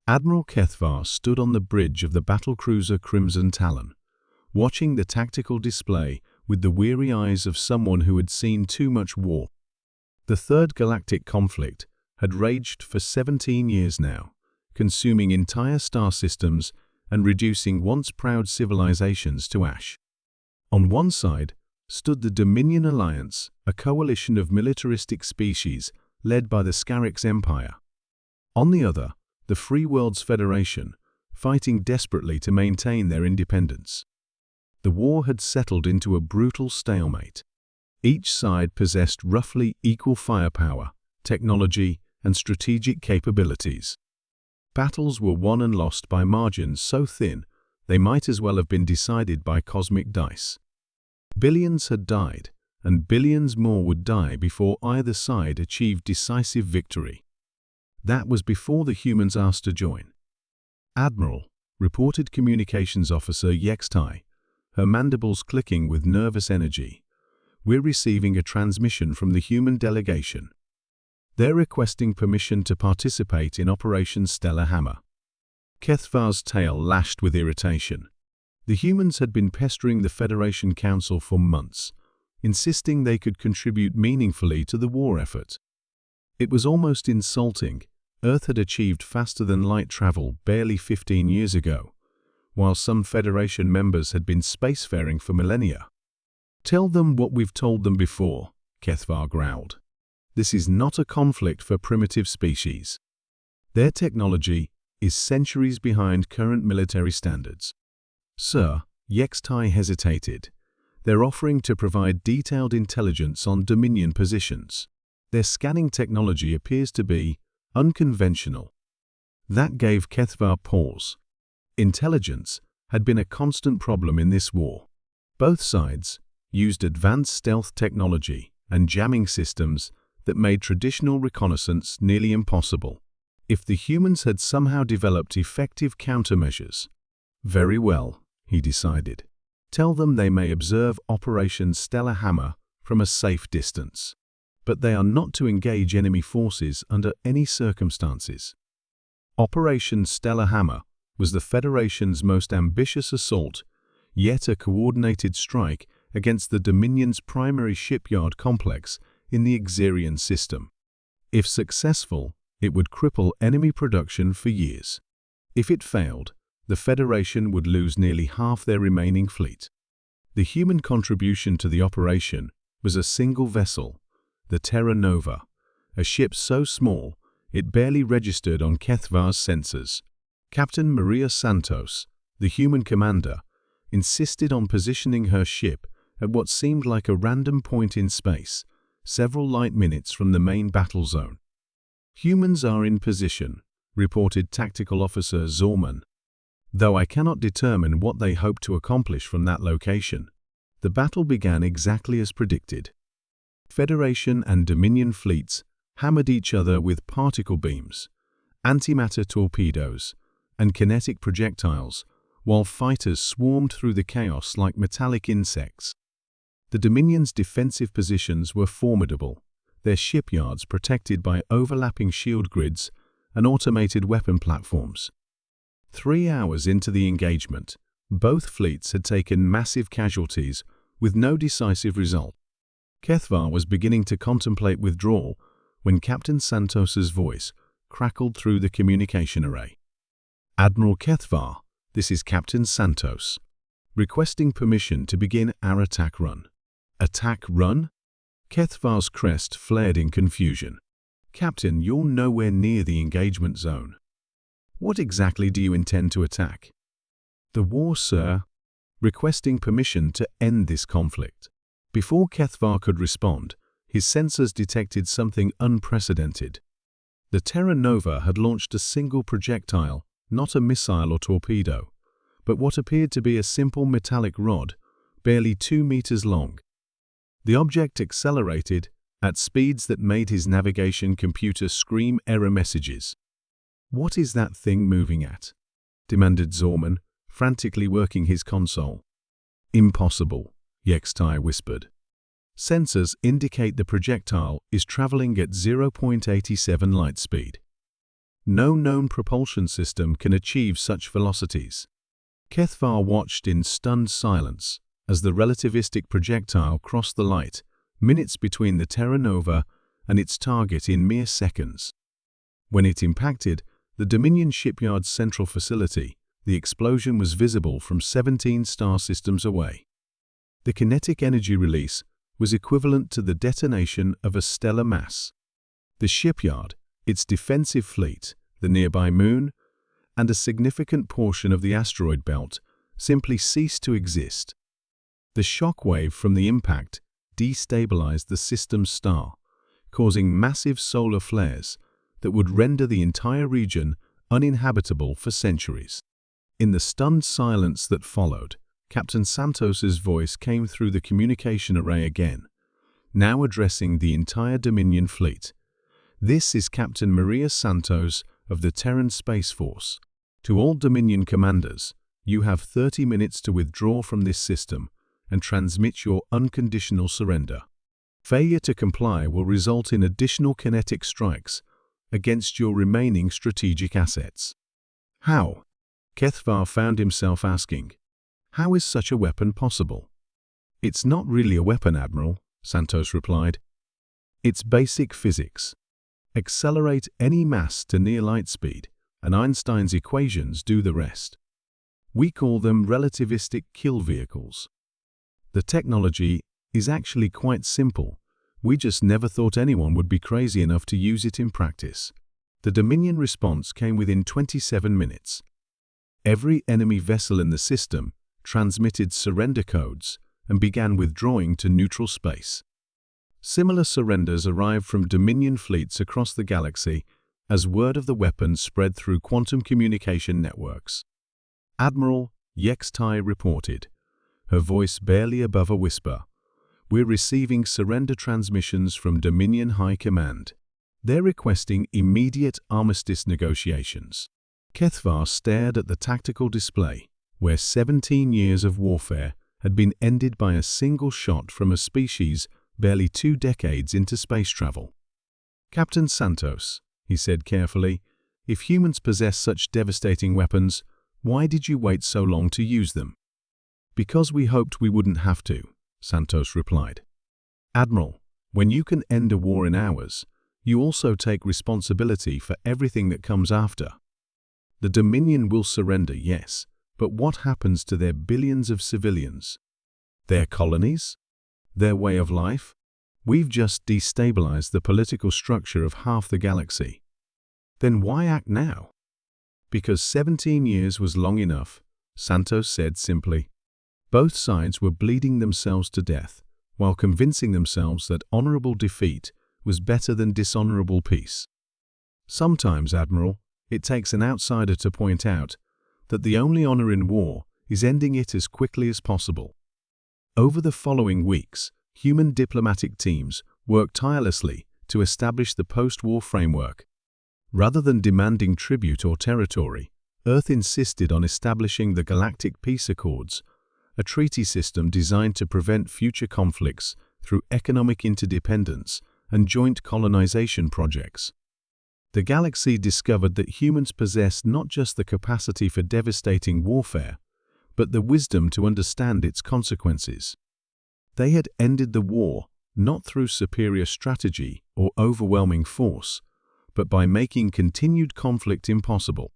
Admiral Kethvar stood on the bridge of the battlecruiser Crimson Talon, watching the tactical display with the weary eyes of someone who had seen too much war. The Third Galactic Conflict had raged for 17 years now, consuming entire star systems and reducing once proud civilizations to ash. On one side stood the Dominion Alliance, a coalition of militaristic species led by the Scarix Empire. On the other, the Free Worlds Federation, fighting desperately to maintain their independence. The war had settled into a brutal stalemate. Each side possessed roughly equal firepower, technology, and strategic capabilities. Battles were won and lost by margins so thin they might as well have been decided by cosmic dice. Billions had died, and billions more would die before either side achieved decisive victory. That was before the humans asked to join. "Admiral," reported Communications Officer Yextai, her mandibles clicking with nervous energy, "we're receiving a transmission from the human delegation. They're requesting permission to participate in Operation Stellar Hammer." Kethvar's tail lashed with irritation. The humans had been pestering the Federation Council for months, insisting they could contribute meaningfully to the war effort. It was almost insulting. Earth had achieved faster-than-light travel barely 15 years ago, while some Federation members had been spacefaring for millennia. "Tell them what we've told them before," Kethvar growled. "This is not a conflict for primitive species. Their technology is centuries behind current military standards." "Sir," Yextai hesitated, "they're offering to provide detailed intelligence on Dominion positions. Their scanning technology appears to be unconventional." That gave Kethvar pause. Intelligence had been a constant problem in this war. Both sides used advanced stealth technology and jamming systems that made traditional reconnaissance nearly impossible. If the humans had somehow developed effective countermeasures, very well, he decided. Tell them they may observe Operation Stellar Hammer from a safe distance, but they are not to engage enemy forces under any circumstances. Operation Stellar Hammer was the Federation's most ambitious assault, yet a coordinated strike against the Dominion's primary shipyard complex in the Xerian system. If successful, it would cripple enemy production for years. If it failed, the Federation would lose nearly half their remaining fleet. The human contribution to the operation was a single vessel, the Terra Nova, a ship so small it barely registered on Kethvar's sensors. Captain Maria Santos, the human commander, insisted on positioning her ship at what seemed like a random point in space, several light minutes from the main battle zone. "Humans are in position," reported Tactical Officer Zorman, "though I cannot determine what they hope to accomplish from that location." The battle began exactly as predicted. Federation and Dominion fleets hammered each other with particle beams, antimatter torpedoes, and kinetic projectiles, while fighters swarmed through the chaos like metallic insects. The Dominion's defensive positions were formidable, their shipyards protected by overlapping shield grids and automated weapon platforms. 3 hours into the engagement, both fleets had taken massive casualties with no decisive result. Kethvar was beginning to contemplate withdrawal when Captain Santos's voice crackled through the communication array. "Admiral Kethvar, this is Captain Santos, requesting permission to begin our attack run." "Attack run?" Kethvar's crest flared in confusion. "Captain, you're nowhere near the engagement zone. What exactly do you intend to attack?" "The war, sir. Requesting permission to end this conflict." Before Kethvar could respond, his sensors detected something unprecedented. The Terra Nova had launched a single projectile, not a missile or torpedo, but what appeared to be a simple metallic rod, barely 2 meters long. The object accelerated at speeds that made his navigation computer scream error messages. "What is that thing moving at?" demanded Zorman, frantically working his console. "Impossible," Yextai whispered. "Sensors indicate the projectile is traveling at 0.87 light speed." No known propulsion system can achieve such velocities. Kethvar watched in stunned silence as the relativistic projectile crossed the light, minutes between the Terra Nova and its target in mere seconds. When it impacted the Dominion shipyard's central facility, the explosion was visible from 17 star systems away. The kinetic energy release was equivalent to the detonation of a stellar mass. The shipyard, its defensive fleet, the nearby moon, and a significant portion of the asteroid belt simply ceased to exist. The shock wave from the impact destabilized the system's star, causing massive solar flares that would render the entire region uninhabitable for centuries. In the stunned silence that followed, Captain Santos's voice came through the communication array again, now addressing the entire Dominion fleet. "This is Captain Maria Santos of the Terran Space Force. To all Dominion commanders, you have 30 minutes to withdraw from this system and transmit your unconditional surrender. Failure to comply will result in additional kinetic strikes against your remaining strategic assets." How? Kethvar found himself asking. How is such a weapon possible? "It's not really a weapon, Admiral," Santos replied. "It's basic physics. Accelerate any mass to near light speed, and Einstein's equations do the rest. We call them relativistic kill vehicles. The technology is actually quite simple. We just never thought anyone would be crazy enough to use it in practice." The Dominion response came within 27 minutes. Every enemy vessel in the system transmitted surrender codes and began withdrawing to neutral space. Similar surrenders arrived from Dominion fleets across the galaxy as word of the weapon spread through quantum communication networks. Admiral Yextai reported, her voice barely above a whisper, "We're receiving surrender transmissions from Dominion High Command. They're requesting immediate armistice negotiations." Kethvar stared at the tactical display, where 17 years of warfare had been ended by a single shot from a species barely 2 decades into space travel. "Captain Santos," he said carefully, "if humans possess such devastating weapons, why did you wait so long to use them?" "Because we hoped we wouldn't have to," Santos replied. "Admiral, when you can end a war in hours, you also take responsibility for everything that comes after. The Dominion will surrender, yes, but what happens to their billions of civilians? Their colonies? Their way of life? We've just destabilized the political structure of half the galaxy. Then why act now?" "Because 17 years was long enough," Santos said simply. "Both sides were bleeding themselves to death, while convincing themselves that honorable defeat was better than dishonorable peace. Sometimes, Admiral, it takes an outsider to point out that the only honor in war is ending it as quickly as possible." Over the following weeks, human diplomatic teams worked tirelessly to establish the post-war framework. Rather than demanding tribute or territory, Earth insisted on establishing the Galactic Peace Accords, a treaty system designed to prevent future conflicts through economic interdependence and joint colonization projects. The galaxy discovered that humans possessed not just the capacity for devastating warfare, but the wisdom to understand its consequences. They had ended the war not through superior strategy or overwhelming force, but by making continued conflict impossible.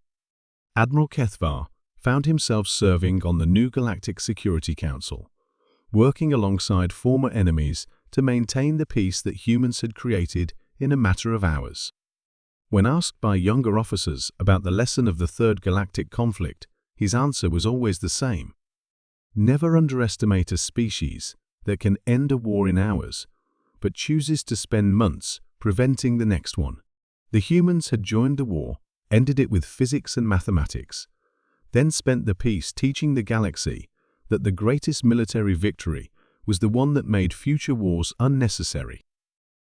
Admiral Kethvar found himself serving on the new Galactic Security Council, working alongside former enemies to maintain the peace that humans had created in a matter of hours. When asked by younger officers about the lesson of the Third Galactic Conflict, his answer was always the same. Never underestimate a species that can end a war in hours, but chooses to spend months preventing the next one. The humans had joined the war, ended it with physics and mathematics, then spent the peace teaching the galaxy that the greatest military victory was the one that made future wars unnecessary.